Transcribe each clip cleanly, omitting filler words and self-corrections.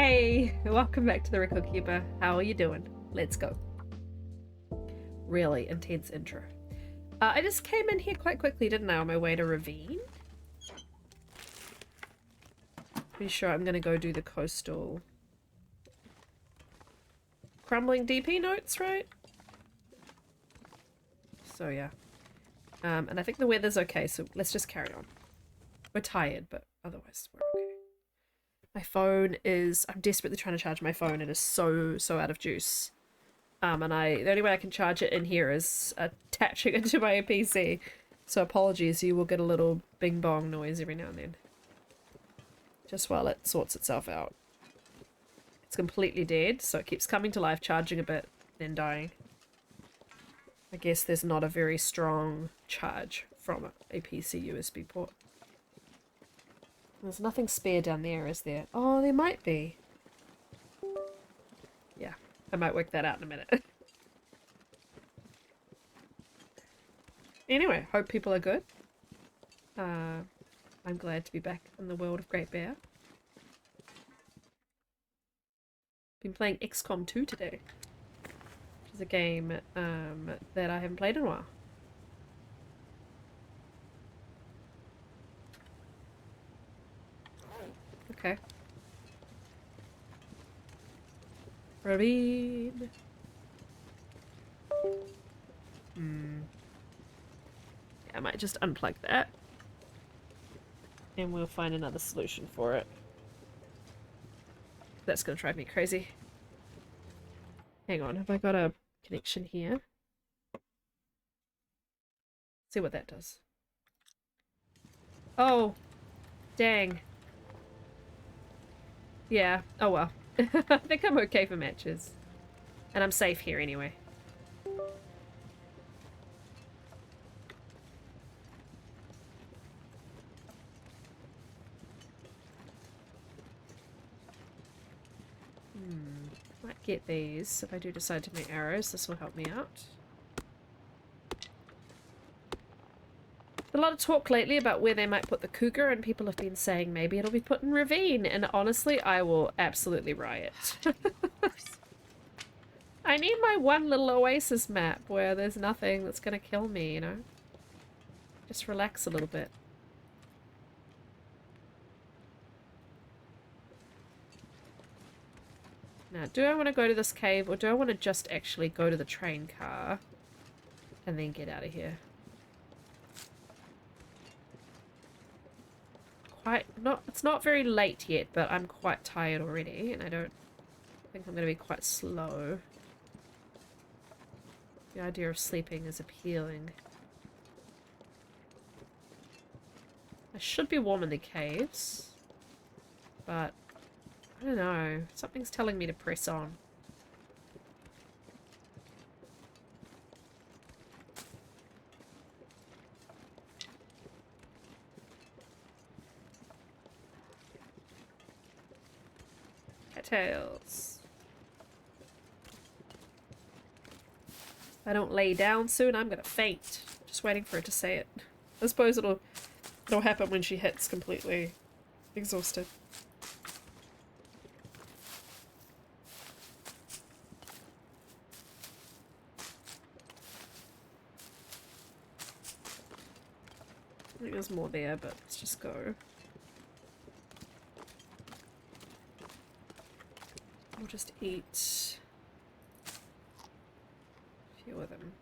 Hey, welcome back to the Record Keeper. How are you doing? Let's go. Really intense intro. I just came in here quite quickly, didn't I, on my way to Ravine? Pretty sure I'm gonna go do the coastal crumbling DP notes, right? So yeah. And I think the weather's okay, so let's just carry on. We're tired, but otherwise we're okay. My phone is... I'm desperately trying to charge my phone. It is so out of juice. And the only way I can charge it in here is attaching it to my PC. So apologies, you will get a little bing bong noise every now and then. Just while it sorts itself out. It's completely dead, so it keeps coming to life, charging a bit, then dying. I guess there's not a very strong charge from a PC USB port. There's nothing spare down there, is there? Oh, there might be. Yeah, I might work that out in a minute. Anyway, hope people are good. I'm glad to be back in the world of Great Bear. Been playing XCOM 2 today, which is a game that I haven't played in a while. Okay. Ravine. Yeah, I might just unplug that. And we'll find another solution for it. That's gonna drive me crazy. Hang on, have I got a connection here? See what that does. Oh, dang. Yeah, oh well. I think I'm okay for matches. And I'm safe here anyway. Might get these if I do decide to make arrows. This will help me out. A lot of talk lately about where they might put the cougar, and people have been saying maybe it'll be put in Ravine, and honestly, I will absolutely riot. I need my one little oasis map where there's nothing that's gonna kill me, you know? Just relax a little bit. Now, do I want to go to this cave, or do I want to just actually go to the train car and then get out of here? It's not very late yet, but I'm quite tired already, and I don't think I'm going to be quite slow. The idea of sleeping is appealing. I should be warm in the caves, but I don't know. Something's telling me to press on. Cattails. If I don't lay down soon, I'm gonna faint. Just waiting for it to say it. I suppose it'll happen when she hits completely exhausted. I think there's more there, but let's just go. We'll just eat a few of them.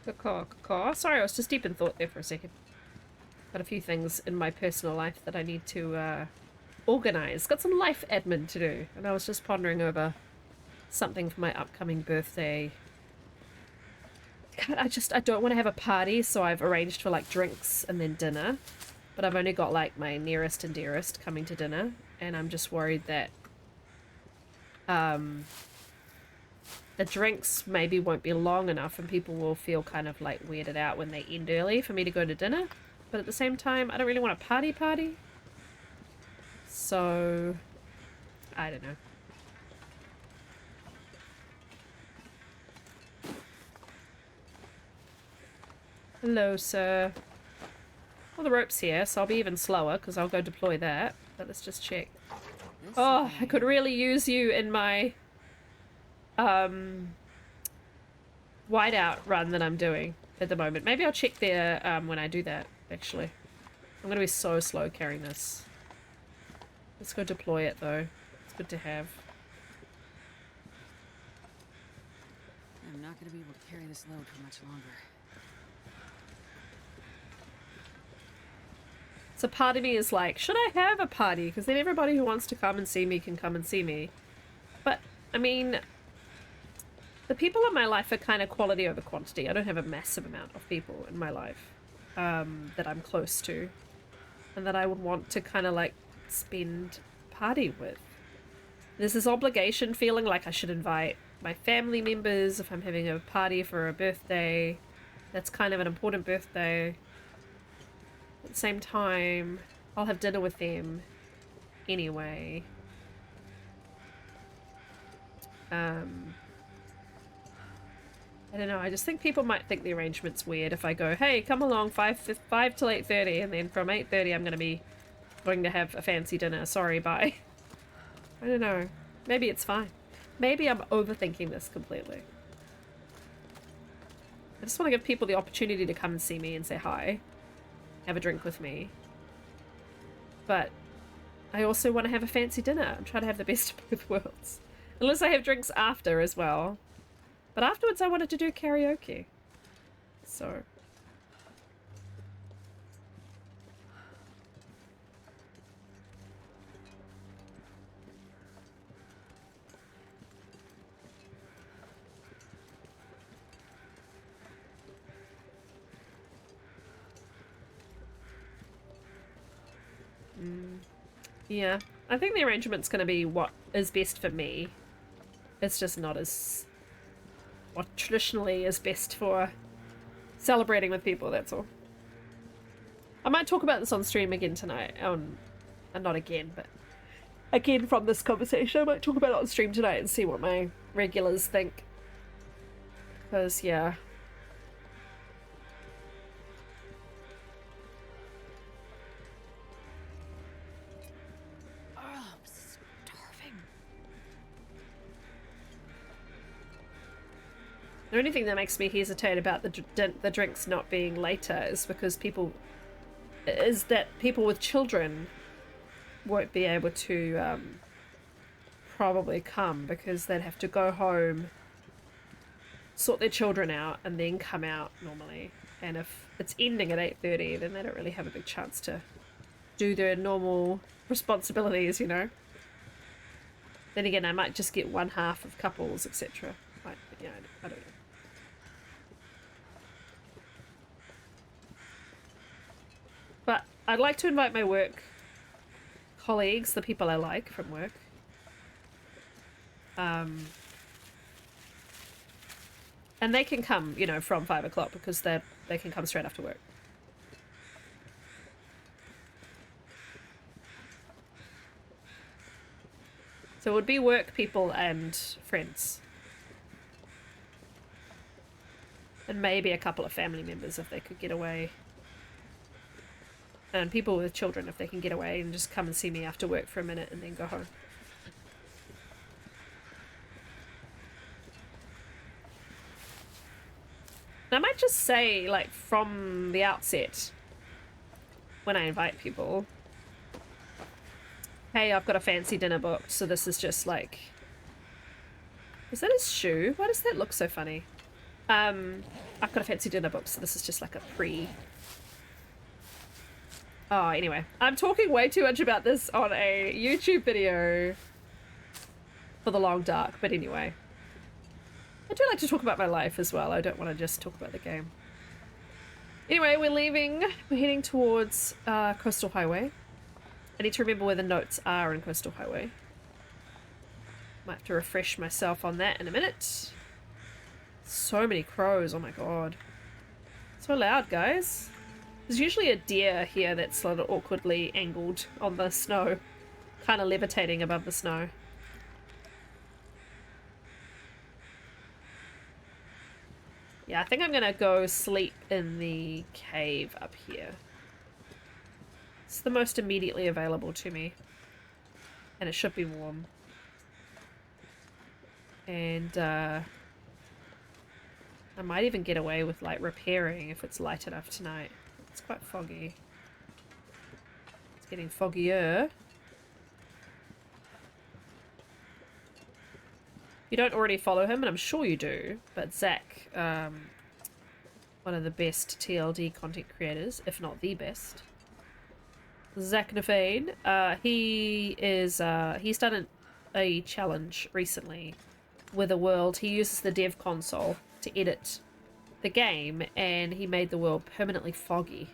Sorry, I was just deep in thought there for a second. Got a few things in my personal life that I need to organize. Got some life admin to do, and I was just pondering over something for my upcoming birthday. God, I don't want to have a party, so I've arranged for like drinks and then dinner. But I've only got like my nearest and dearest coming to dinner, and I'm just worried that the drinks maybe won't be long enough and people will feel kind of like weirded out when they end early for me to go to dinner. But at the same time, I don't really want a party. So, I don't know. Hello, sir. Well, the rope's here, so I'll be even slower because I'll go deploy that. But let's just check. Oh, I could really use you in my whiteout run that I'm doing at the moment. Maybe I'll check there when I do that, actually. I'm going to be so slow carrying this. Let's go deploy it, though. It's good to have. I'm not going to be able to carry this load for much longer. So part of me is like, should I have a party? Because then everybody who wants to come and see me can come and see me. But, I mean, the people in my life are kind of quality over quantity. I don't have a massive amount of people in my life that I'm close to and that I would want to kind of like spend party with. There's this obligation feeling like I should invite my family members if I'm having a party for a birthday. That's kind of an important birthday. At the same time, I'll have dinner with them anyway. I don't know, I just think people might think the arrangement's weird if I go, hey, come along 5 till 8:30, and then from 8:30 I'm going to have a fancy dinner. Sorry, bye. I don't know. Maybe it's fine. Maybe I'm overthinking this completely. I just want to give people the opportunity to come and see me and say hi. Have a drink with me. But I also want to have a fancy dinner. I'm trying to have the best of both worlds. Unless I have drinks after as well. But afterwards I wanted to do karaoke. So. Yeah. I think the arrangement's going to be what is best for me. It's just not as what traditionally is best for celebrating with people, that's all. I might talk about this on stream again tonight. And not again, but again from this conversation. I might talk about it on stream tonight and see what my regulars think. Because, yeah. The only thing that makes me hesitate about the drinks not being later is because people with children won't be able to probably come because they'd have to go home, sort their children out, and then come out normally. And if it's ending at 8:30, then they don't really have a big chance to do their normal responsibilities, you know. Then again, I might just get one half of couples, etc. Yeah, I don't know. But I'd like to invite my work colleagues, the people I like from work. And they can come, you know, from 5 o'clock because they can come straight after work. So it would be work people and friends. And maybe a couple of family members if they could get away. And people with children if they can get away and just come and see me after work for a minute and then go home. And I might just say, like, from the outset, when I invite people, hey, I've got a fancy dinner booked, so this is just like... Is that his shoe? Why does that look so funny? I've got a fancy dinner book, so this is just like a pre. Oh, anyway, I'm talking way too much about this on a YouTube video for The Long Dark, but anyway. I do like to talk about my life as well. I don't want to just talk about the game. Anyway, we're leaving. We're heading towards Coastal Highway. I need to remember where the notes are in Coastal Highway. Might have to refresh myself on that in a minute. So many crows, oh my god. So loud, guys. There's usually a deer here that's sort of awkwardly angled on the snow. Kind of levitating above the snow. Yeah, I think I'm gonna go sleep in the cave up here. It's the most immediately available to me. And it should be warm. And, I might even get away with, like, repairing if it's light enough tonight. It's quite foggy. It's getting foggier. You don't already follow him, and I'm sure you do, but Zach, one of the best TLD content creators, if not the best. Zach Nafane, he's done a challenge recently with a world. He uses the dev console to edit the game, and he made the world permanently foggy.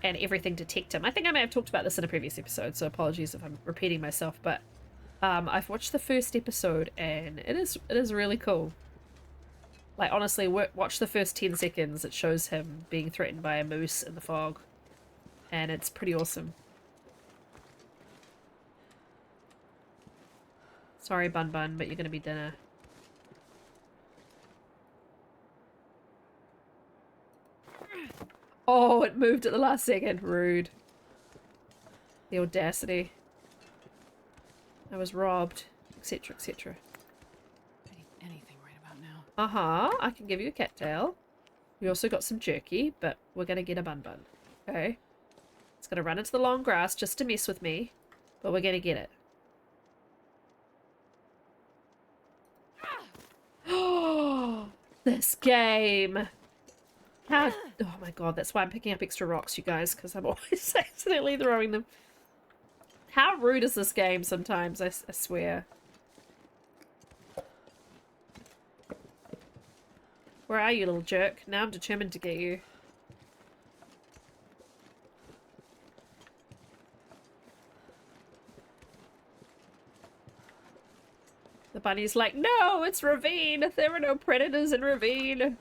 And everything detect him. I think I may have talked about this in a previous episode, so apologies if I'm repeating myself, but I've watched the first episode and it is really cool. Like, honestly, watch the first 10 seconds. It shows him being threatened by a moose in the fog. And it's pretty awesome. Sorry, Bun Bun, but you're gonna be dinner. Oh, it moved at the last second. Rude. The audacity. I was robbed, etc, etc. I'd eat anything right about now. Uh-huh, I can give you a cattail. We also got some jerky, but we're gonna get a Bun Bun. Okay? It's gonna run into the long grass just to mess with me, but we're gonna get it. Oh, this game! How... Oh my god, that's why I'm picking up extra rocks, you guys, because I'm always accidentally throwing them. How rude is this game sometimes, I swear. Where are you, little jerk? Now I'm determined to get you. The bunny's like, no, it's Ravine. There are no predators in Ravine.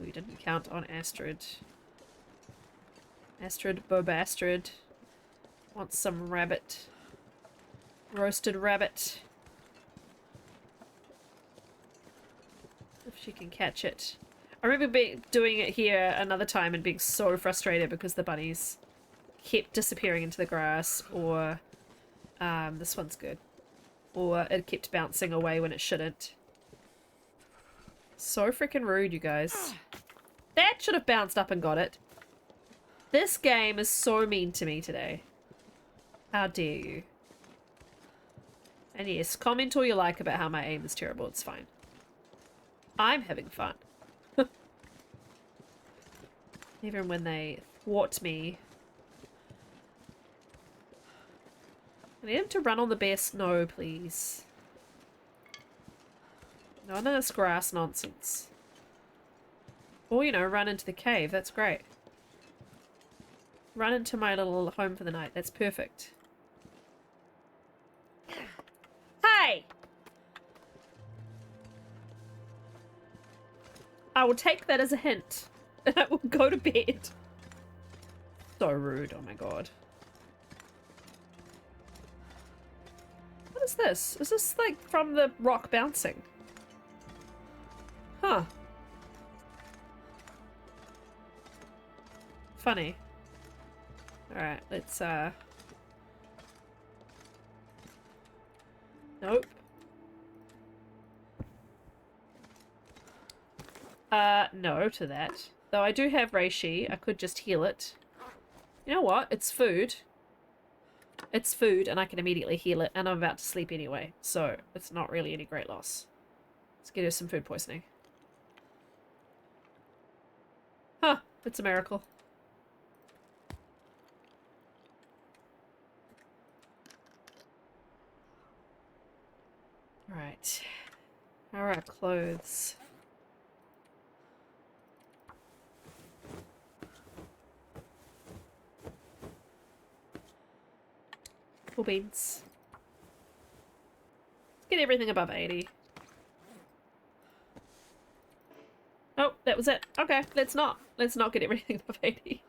We didn't count on Astrid. Astrid Bobastrid wants some rabbit. Roasted rabbit. If she can catch it. I remember doing it here another time and being so frustrated because the bunnies kept disappearing into the grass, or this one's good. Or it kept bouncing away when it shouldn't. So freaking rude, you guys. That should have bounced up and got it. This game is so mean to me today. How dare you? And yes, comment all you like about how my aim is terrible. It's fine. I'm having fun. Even when they thwart me. I need him to run on the bare snow, please. None of this grass nonsense. Or, you know, run into the cave. That's great. Run into my little home for the night. That's perfect. Hey! I will take that as a hint. And I will go to bed. So rude. Oh my god. What is this? Is this like from the rock bouncing? Huh. Funny. Alright, let's nope. No to that. Though I do have reishi, I could just heal it. You know what? It's food. It's food, and I can immediately heal it, and I'm about to sleep anyway, so it's not really any great loss. Let's get her some food poisoning. It's a miracle. Alright. How are our clothes? Cool beans. Let's get everything above 80. Oh, that was it. Okay, let's not. Let's not get everything above 80.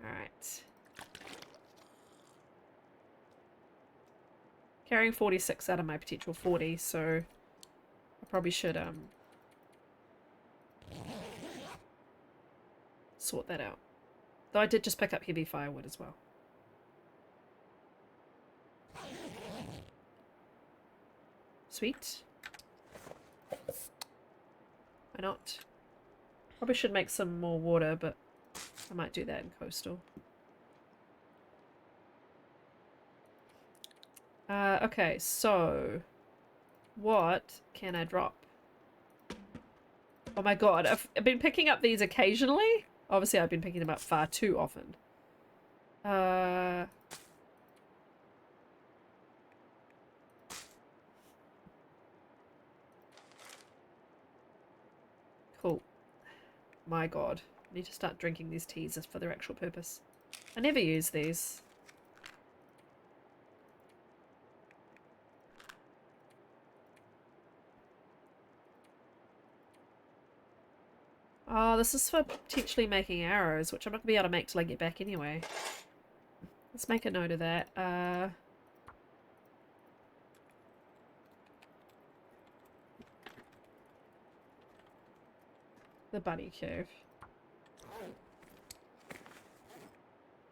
Alright. Carrying 46 out of my potential 40, so I probably should sort that out. Though I did just pick up heavy firewood as well. Sweet. Why not? Probably should make some more water, but I might do that in coastal. Okay, so what can I drop? Oh my god, I've been picking up these occasionally. Obviously, I've been picking them up far too often. Cool. My god. I need to start drinking these teas for their actual purpose. I never use these. Oh, this is for potentially making arrows, which I'm not going to be able to make till I get back anyway. Let's make a note of that. The bunny cave.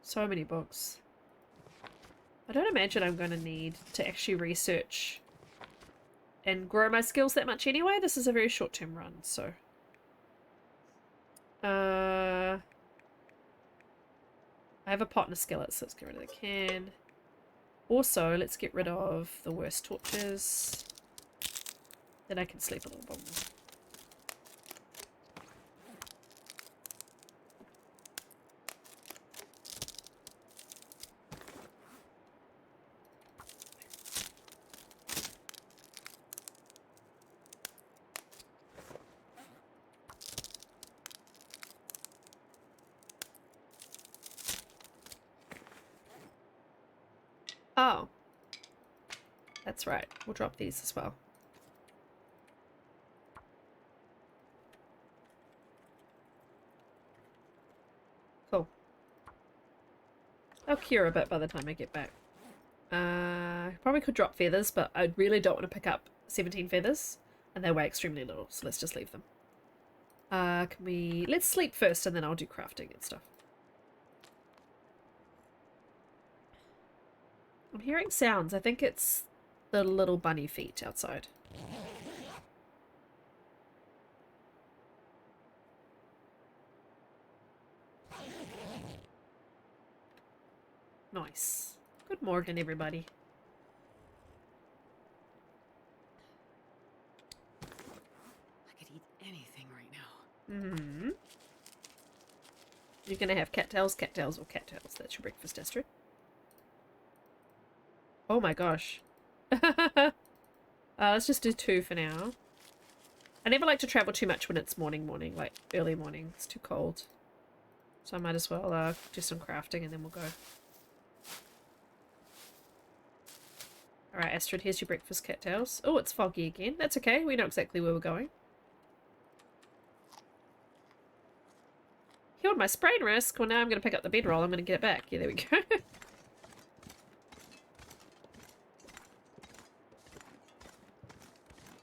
So many books. I don't imagine I'm going to need to actually research and grow my skills that much anyway. This is a very short-term run, so... I have a pot and a skillet, so let's get rid of the can. Also, let's get rid of the worst torches. Then I can sleep a little bit more. Oh. That's right. We'll drop these as well. Cool. I'll cure a bit by the time I get back. Probably could drop feathers, but I really don't want to pick up 17 feathers. And they weigh extremely little, so let's just leave them. Let's sleep first and then I'll do crafting and stuff. I'm hearing sounds. I think it's the little bunny feet outside. Nice. Good morning, everybody. I could eat anything right now. Mm-hmm. You're gonna have cattails, cattails, or cattails. That's your breakfast, Astrid. Oh my gosh. Let's just do 2 for now. I never like to travel too much when it's morning, like early morning. It's too cold. So I might as well do some crafting and then we'll go. Alright, Astrid, here's your breakfast, cattails. Oh, it's foggy again. That's okay. We know exactly where we're going. Healed my sprain risk. Well, now I'm going to pick up the bedroll. I'm going to get it back. Yeah, there we go.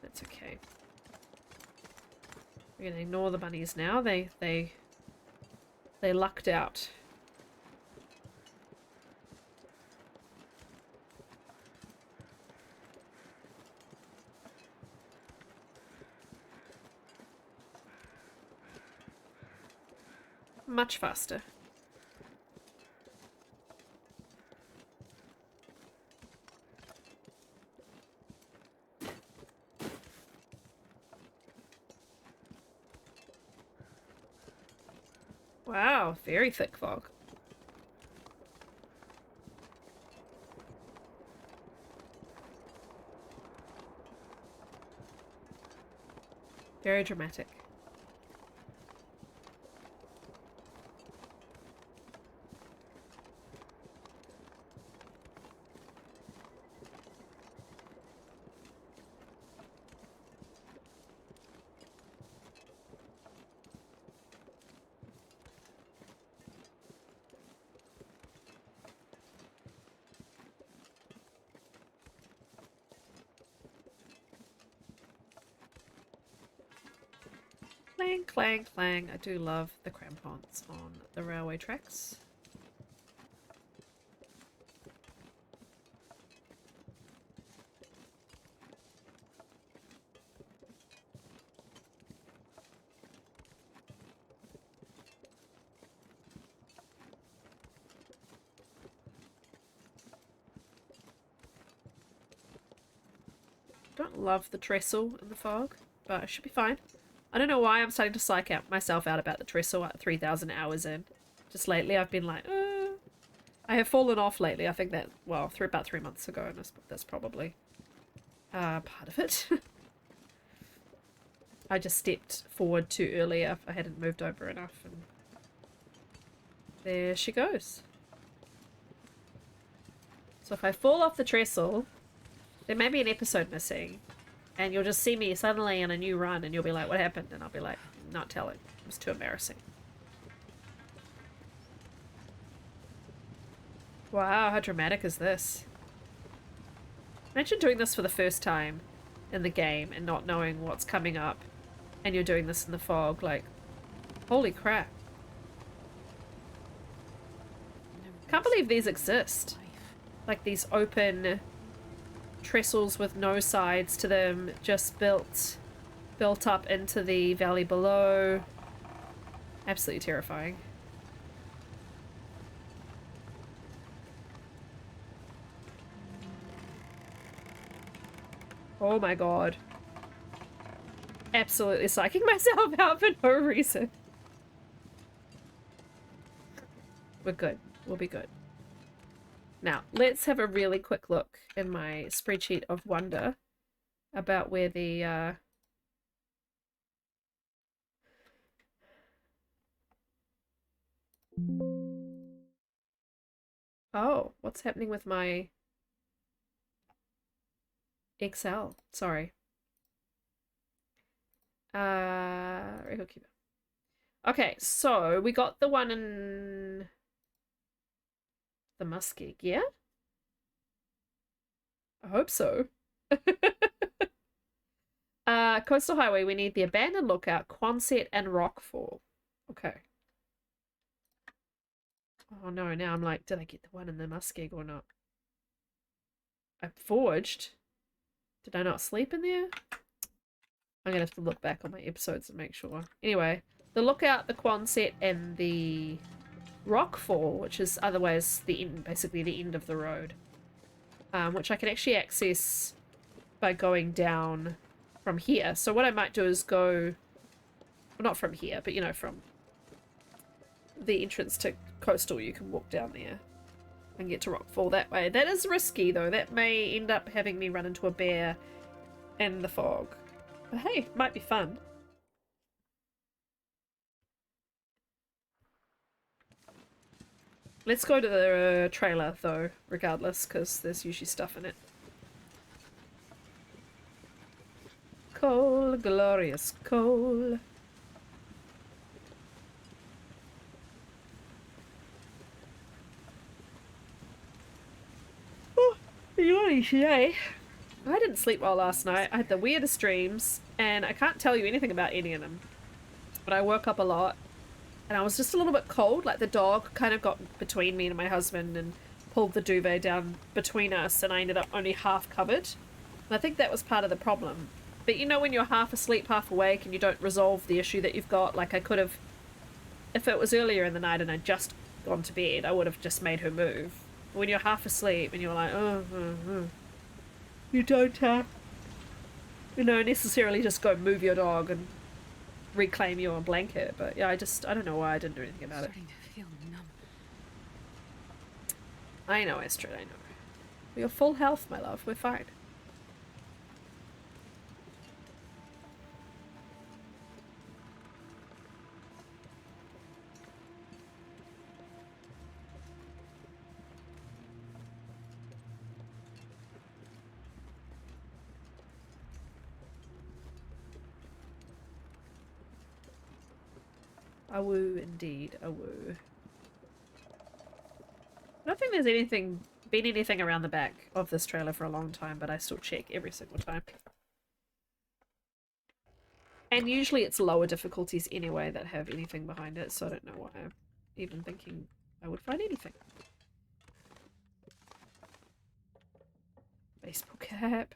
That's okay. We're going to ignore the bunnies now. They lucked out. Much faster. Wow, very thick fog. Very dramatic. Clang, clang, clang. I do love the crampons on the railway tracks. Don't love the trestle in the fog, but it should be fine. I don't know why I'm starting to psych out myself out about the trestle at 3,000 hours in. Just lately I've been like, I have fallen off lately. I think that, well, about 3 months ago, and that's probably part of it. I just stepped forward too early if I hadn't moved over enough, and there she goes. So if I fall off the trestle, there may be an episode missing, and you'll just see me suddenly in a new run, and you'll be like, what happened? And I'll be like, not telling. It was too embarrassing. Wow, how dramatic is this? Imagine doing this for the first time in the game and not knowing what's coming up, and you're doing this in the fog. Like, holy crap. Can't believe these exist. Like these open trestles with no sides to them, just built up into the valley below. Absolutely terrifying. Oh my god. Absolutely psyching myself out for no reason. We're good. We'll be good. Now, let's have a really quick look in my spreadsheet of wonder about where the oh, what's happening with my Excel? Sorry. Record keeper. Okay, so we got the one in the Muskeg, yeah? I hope so. Coastal Highway, we need the Abandoned Lookout, Quonset, and Rockfall. Okay. Oh no, now I'm like, did I get the one in the Muskeg or not? I forged. Did I not sleep in there? I'm gonna have to look back on my episodes and make sure. Anyway, the Lookout, the Quonset, and the Rockfall, which is otherwise the end, basically the end of the road, which I can actually access by going down from here. So what I might do is go, well, not from here, but you know, from the entrance to Coastal, you can walk down there and get to Rockfall that way. That is risky though. That may end up having me run into a bear in the fog. But hey, might be fun. Let's go to the trailer though, regardless, because there's usually stuff in it. Coal, glorious coal. Oh, yawning today. I didn't sleep well last night. I had the weirdest dreams, and I can't tell you anything about any of them. But I woke up a lot, and I was just a little bit cold. Like the dog kind of got between me and my husband and pulled the duvet down between us, and I ended up only half covered. And I think that was part of the problem. But you know when you're half asleep, half awake, and you don't resolve the issue that you've got? Like I could have, if it was earlier in the night and I'd just gone to bed, I would have just made her move. But when you're half asleep and you're like, you don't, you know, necessarily just go move your dog, and reclaim your blanket, but yeah, I don't know why I didn't do anything about it. Starting to feel numb. I know, Astrid, I know. We're full health, my love. We're fine. A woo, indeed, a woo. I don't think there's been anything around the back of this trailer for a long time, but I still check every single time. And usually it's lower difficulties anyway that have anything behind it, so I don't know why I'm even thinking I would find anything. Baseball cap.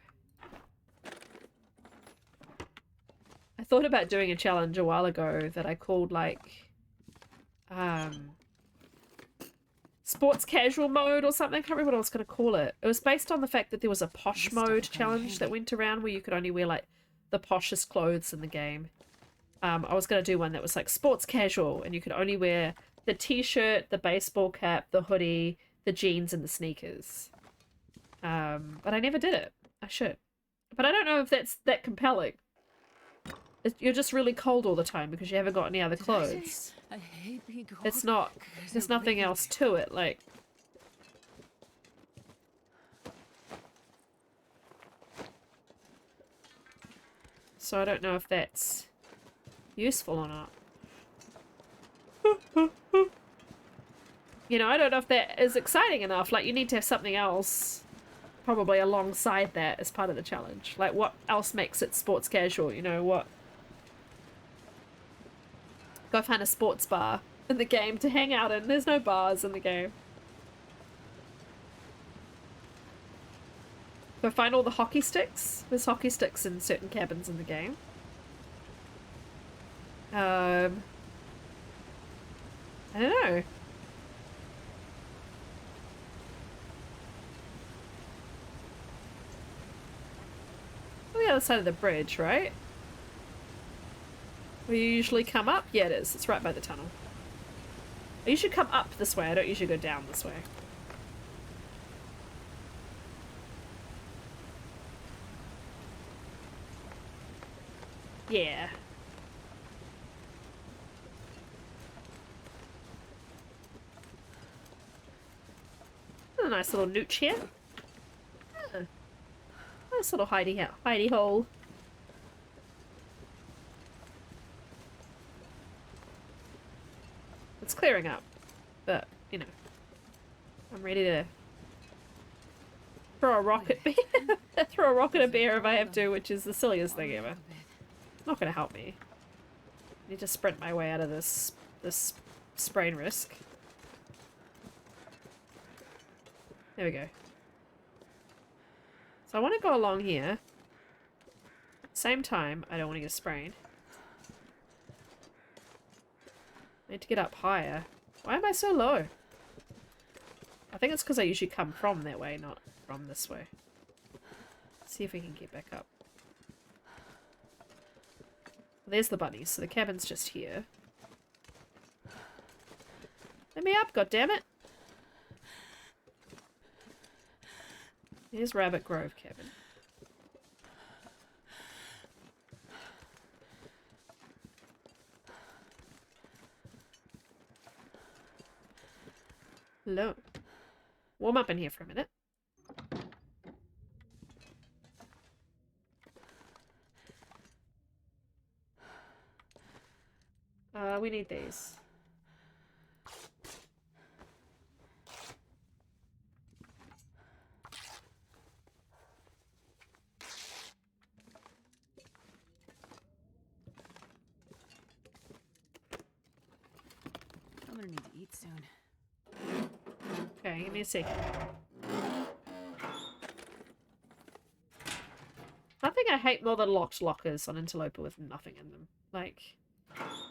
I thought about doing a challenge a while ago that I called like sports casual mode or something. I can't remember what I was going to call it. It was based on the fact that there was a posh mode challenge that went around where you could only wear like the poshest clothes in the game. I was going to do one that was like sports casual and you could only wear the t-shirt, the baseball cap, the hoodie, the jeans, and the sneakers. But I never did it. I should. But I don't know if that's that compelling. You're just really cold all the time because you haven't got any other clothes. I hate being cold. It's not, there's nothing else to it, like. So I don't know if that's useful or not. You know, I don't know if that is exciting enough. Like, you need to have something else probably alongside that as part of the challenge. Like, what else makes it sports casual? You know, what? Go find a sports bar in the game to hang out in. There's no bars in the game. Go find all the hockey sticks. There's hockey sticks in certain cabins in the game. I don't know. On the other side of the bridge, right? Where you usually come up? Yeah, it is. It's right by the tunnel. I usually come up this way. I don't usually go down this way. Yeah. A nice little nooch here. Yeah. Nice little hidey hole. It's clearing up, but, you know, I'm ready to throw a rock at bear. Throw a rock at a bear if I have to, which is the silliest thing ever. Not gonna help me. I need to sprint my way out of this sprain risk. There we go. So I want to go along here. Same time, I don't want to get sprained. I need to get up higher. Why am I so low? I think it's because I usually come from that way, not from this way. Let's see if we can get back up. There's the bunnies, so the cabin's just here. Let me up, goddammit! Here's Rabbit Grove cabin. Hello. Warm up in here for a minute. We need these. I'm gonna need to eat soon. Okay, give me a second. Nothing I hate more than locked lockers on Interloper with nothing in them. Like,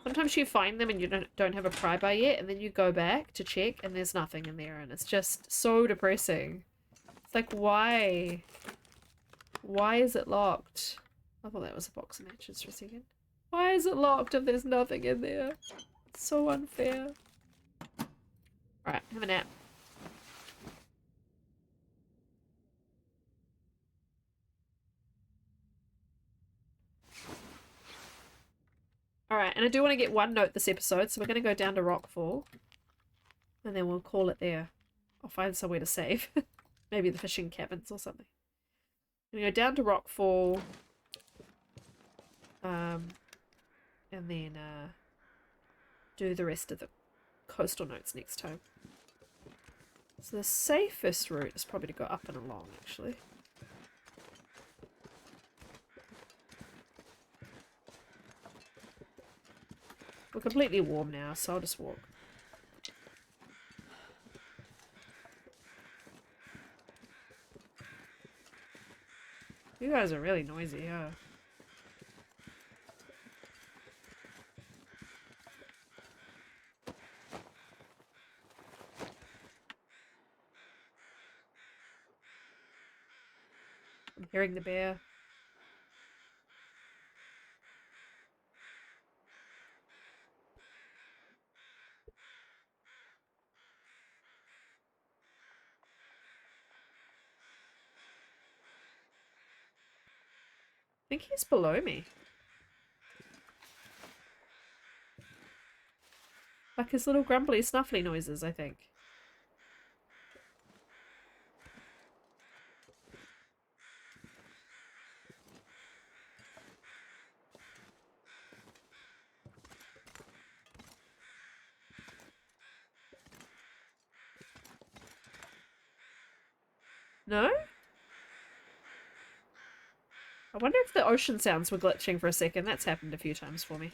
sometimes you find them and you don't have a prybar yet, and then you go back to check and there's nothing in there, and it's just so depressing. It's like, why? Why is it locked? I thought that was a box of matches for a second. Why is it locked if there's nothing in there? It's so unfair. Alright, have a nap. Alright, and I do want to get one note this episode, so we're going to go down to Rockfall. And then we'll call it there. I'll find somewhere to save. Maybe the fishing cabins or something. We go down to Rockfall. And then do the rest of the coastal notes next time. So the safest route is probably to go up and along, actually. We're completely warm now, so I'll just walk. You guys are really noisy, huh? I'm hearing the bear. I think he's below me. Like his little grumbly snuffly noises, I think. No? I wonder if the ocean sounds were glitching for a second. That's happened a few times for me.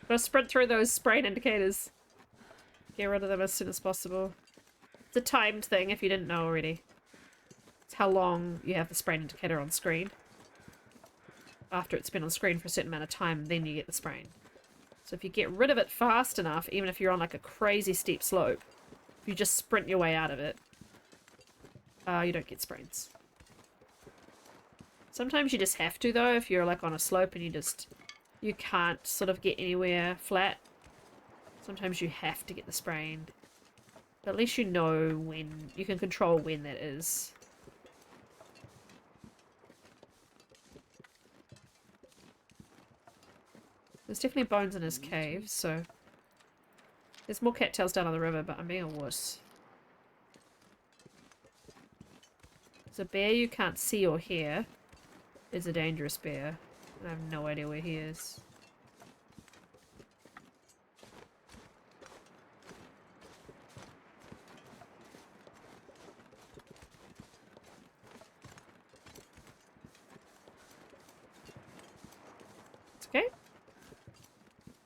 Gotta sprint through those spraying indicators. Get rid of them as soon as possible. It's a timed thing if you didn't know already. It's how long you have the spraying indicator on screen. After it's been on screen for a certain amount of time, then you get the spraying. So if you get rid of it fast enough, even if you're on like a crazy steep slope, if you just sprint your way out of it, you don't get sprains. Sometimes you just have to though, if you're like on a slope and you can't sort of get anywhere flat. Sometimes you have to get the spraying. But at least you know when, you can control when that is. There's definitely bones in his cave, so... There's more cattails down on the river, but I'm being a wuss. There's a bear you can't see or hear. Is a dangerous bear. I have no idea where he is. It's okay.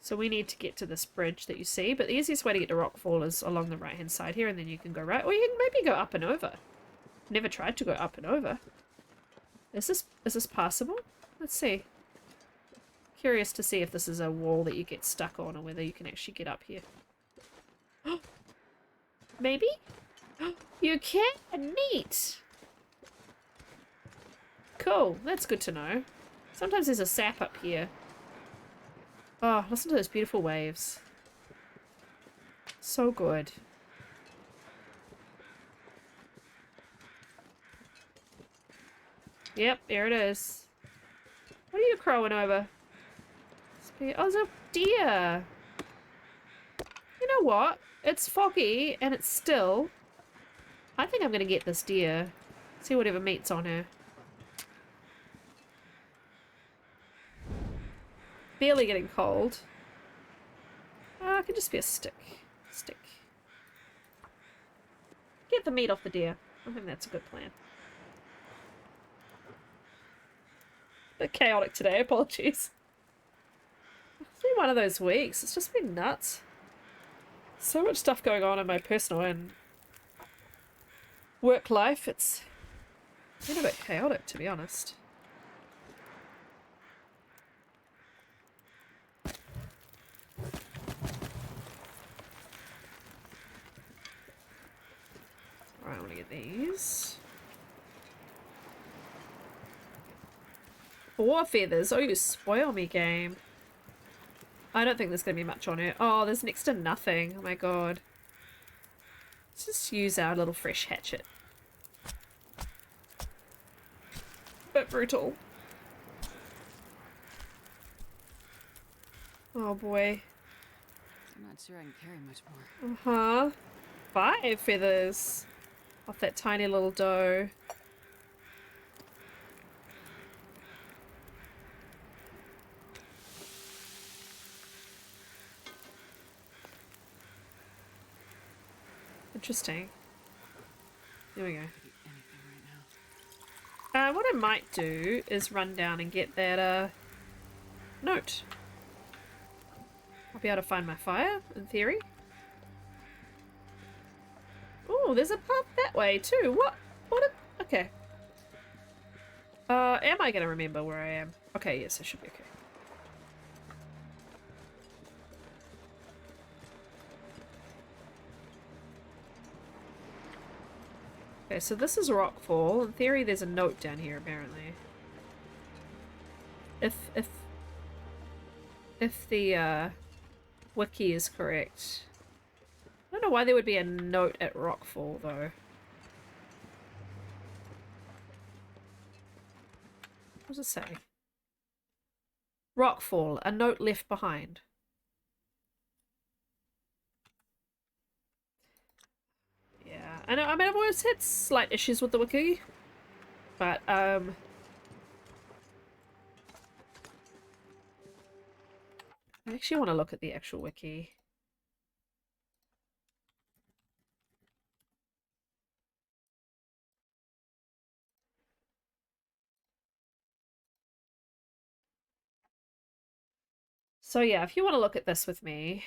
So we need to get to this bridge that you see, but the easiest way to get to Rockfall is along the right hand side here, and then you can go right, or you can maybe go up and over. Never tried to go up and over. Is this passable? Let's see. Curious to see if this is a wall that you get stuck on or whether you can actually get up here. Maybe? You can! Neat! Cool, that's good to know. Sometimes there's a sap up here. Oh, listen to those beautiful waves. So good. Yep, there it is. What are you crowing over? Oh, there's a deer. You know what? It's foggy and it's still. I think I'm gonna get this deer. See whatever meat's on her. Barely getting cold. It could just be a stick. Stick. Get the meat off the deer. I think that's a good plan. Bit chaotic today, apologies. It's been one of those weeks. It's just been nuts. So much stuff going on in my personal and work life. It's been a bit chaotic, to be honest. Right, I want to get these. 4 feathers. Oh, you spoil me, game. I don't think there's going to be much on it. Oh, there's next to nothing. Oh my god. Let's just use our little fresh hatchet. Bit brutal. Oh boy. I'm not sure I can carry much more. Uh-huh. 5 feathers. Off that tiny little doe. Interesting. There we go. Could eat anything right now. What I might do is run down and get that, note. I'll be able to find my fire, in theory. Oh, there's a path that way, too. Okay. Am I gonna remember where I am? Okay, yes, I should be okay. Okay, so this is Rockfall. In theory, there's a note down here, apparently. If the, wiki is correct. I don't know why there would be a note at Rockfall, though. What does it say? Rockfall, a note left behind. Yeah, I know. I mean, I've always had slight issues with the wiki, but I actually want to look at the actual wiki. So yeah, if you want to look at this with me.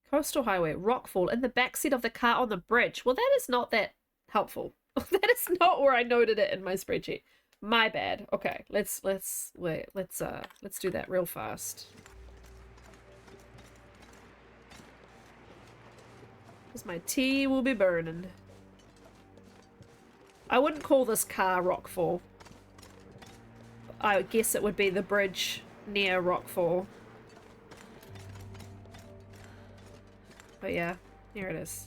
Coastal Highway, Rockfall, in the backseat of the car on the bridge. Well, that is not that helpful. That is not where I noted it in my spreadsheet. My bad. Okay, let's do that real fast. Because my tea will be burning. I wouldn't call this car Rockfall. I would guess it would be the bridge near Rockfall. But yeah, here it is.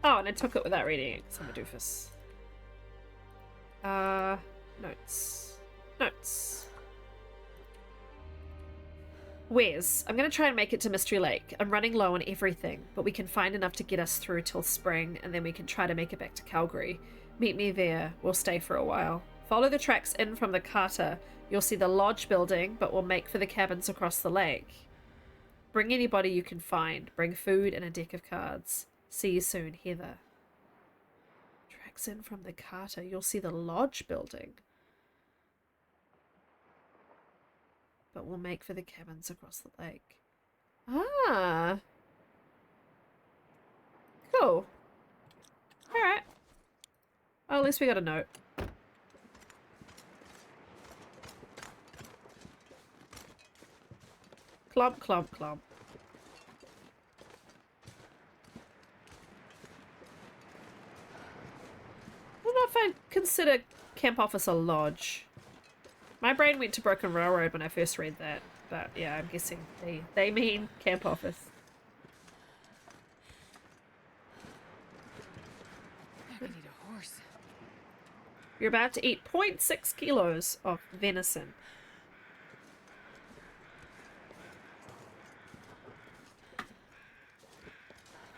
Oh, and I took it without reading it, because I'm a doofus. Notes. Notes. Wes, I'm going to try and make it to Mystery Lake. I'm running low on everything, but we can find enough to get us through till spring, and then we can try to make it back to Calgary. Meet me there. We'll stay for a while. Follow the tracks in from the Carter. You'll see the lodge building, but we'll make for the cabins across the lake. Bring anybody you can find. Bring food and a deck of cards. See you soon, Heather. Tracks in from the Carter. You'll see the lodge building. But we'll make for the cabins across the lake. Ah. Cool. Alright. Well, at least we got a note. Clump, clump, clump. I don't know if I'd consider Camp Office a lodge. My brain went to Broken Railroad when I first read that, but yeah, I'm guessing they mean Camp Office. I need a horse. You're about to eat 0.6 kilos of venison.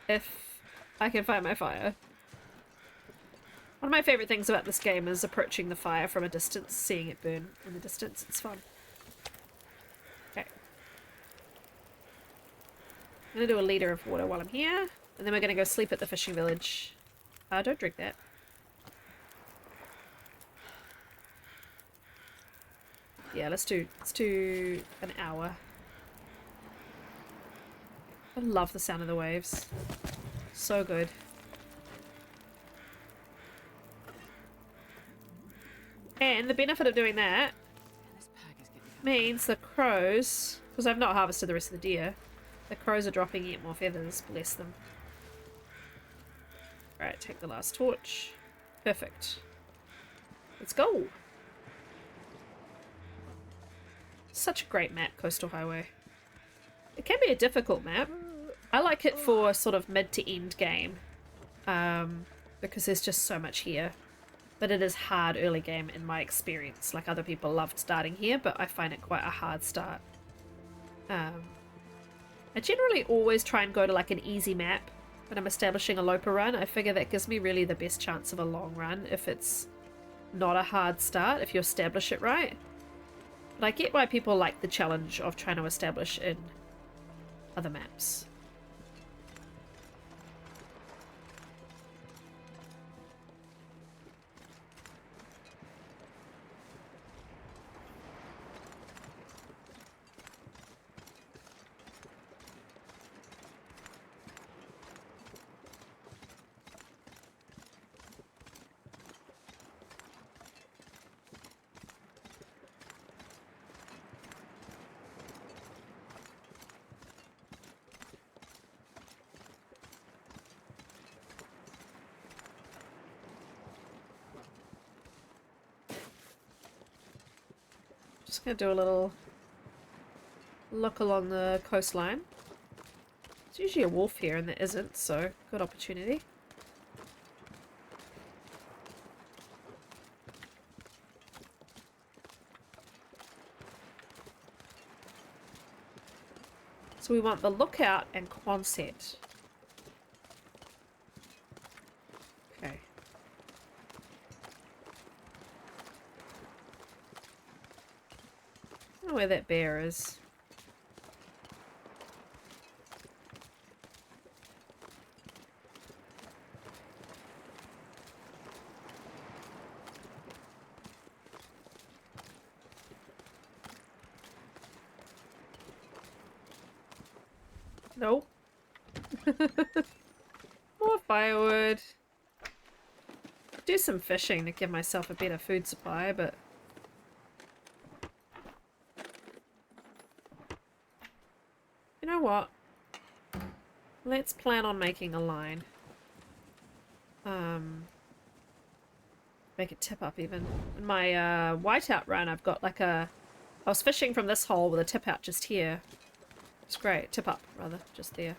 If I can find my fire. One of my favorite things about this game is approaching the fire from a distance, seeing it burn in the distance. It's fun. Okay. I'm gonna do a liter of water while I'm here, and then we're gonna go sleep at the fishing village. Don't drink that. Yeah, let's do an hour. I love the sound of the waves. So good. And the benefit of doing that This pack is getting means the crows, because I've not harvested the rest of the deer, The crows are dropping yet more feathers, bless them. Alright, take the last torch. Perfect. Let's go! Such a great map, Coastal Highway. It can be a difficult map. I like it for sort of mid to end game. Because there's just so much here. But it is hard early game in my experience. Like, other people loved starting here, but I find it quite a hard start. I generally always try and go to like an easy map when I'm establishing a Lopa run. I figure that gives me really the best chance of a long run if it's not a hard start, if you establish it right. But I get why people like the challenge of trying to establish in other maps. Just gonna do a little look along the coastline. There's usually a wolf here and there isn't, so good opportunity. So we want the lookout and Quonset. Okay. I don't know where that bear is. Nope. More firewood. Do some fishing to give myself a better food supply, but you know what? Let's plan on making a line. Make it tip up even. In my whiteout run, I've got like a... I was fishing from this hole with a tip out just here. It's great. Tip up, rather. Just there.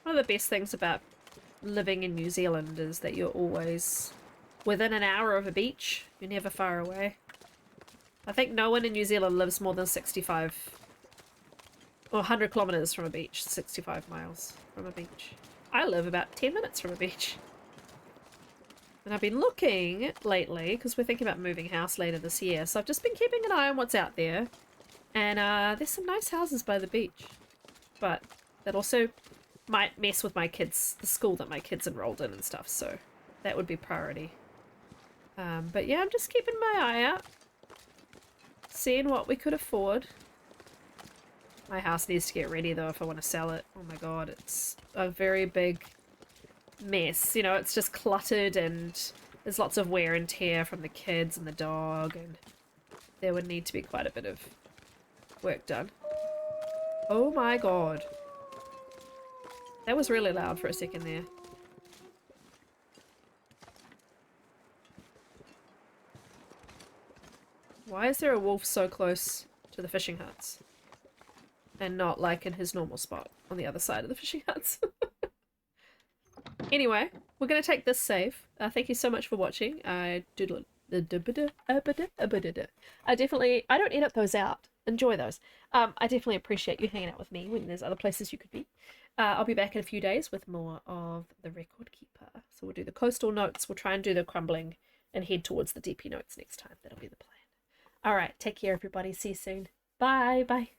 One of the best things about living in New Zealand is that you're always within an hour of a beach. You're never far away. I think no one in New Zealand lives more than 65 or 100 kilometers from a beach, 65 miles from a beach. I live about 10 minutes from a beach. And I've been looking lately, because we're thinking about moving house later this year, so I've just been keeping an eye on what's out there. And there's some nice houses by the beach. But that also might mess with my kids, the school that my kids enrolled in and stuff, so that would be priority. But yeah, I'm just keeping my eye out. Seeing what we could afford. My house needs to get ready though if I want to sell it. Oh my god, it's a very big mess. You know, it's just cluttered and there's lots of wear and tear from the kids and the dog, and there would need to be quite a bit of work done. Oh my god. That was really loud for a second there. Why is there a wolf so close to the fishing huts? And not like in his normal spot on the other side of the fishing huts. Anyway, we're going to take this save. Thank you so much for watching. I don't edit those out. Enjoy those. I definitely appreciate you hanging out with me when there's other places you could be. I'll be back in a few days with more of the Record Keeper. So we'll do the coastal notes. We'll try and do the crumbling and head towards the DP notes next time. That'll be the plan. All right. Take care, everybody. See you soon. Bye. Bye.